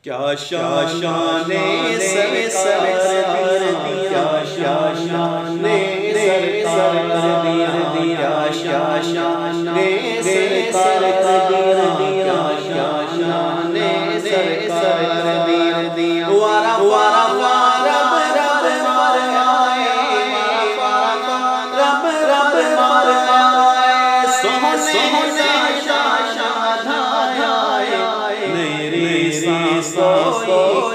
کیا شان سرکار دیا، کیا شان سرکار دیا، کیا شان سرکار دیا، کیا شان سرکار دیا، وارا وارا وارا رب فرمائے، رب فرمائے، سونے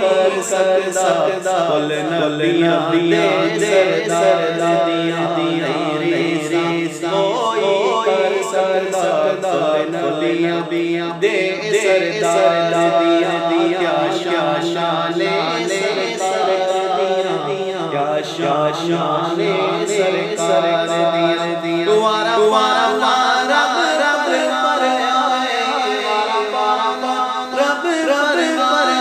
کر سکتا، کل نبیاں دے سرداریاں، کوئی کر سکتا، کل نبیاں دے سرداریاں، کیا شان سرکار دیا، کیا شان سرکار دیا، وارا وارا وارا رب فرمائے، رب فرمائے،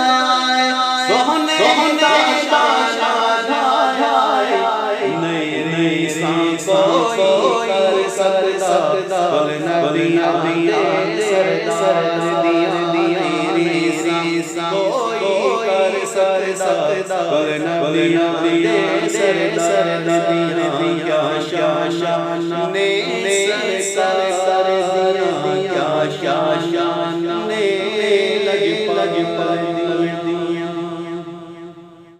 سونے کا نئی سانسوں کر سکتا، کل نبیاں دے سرداریاں، نئی سانسوں کر سکتا، کل نبیاں دے سرداریاں، کیا شان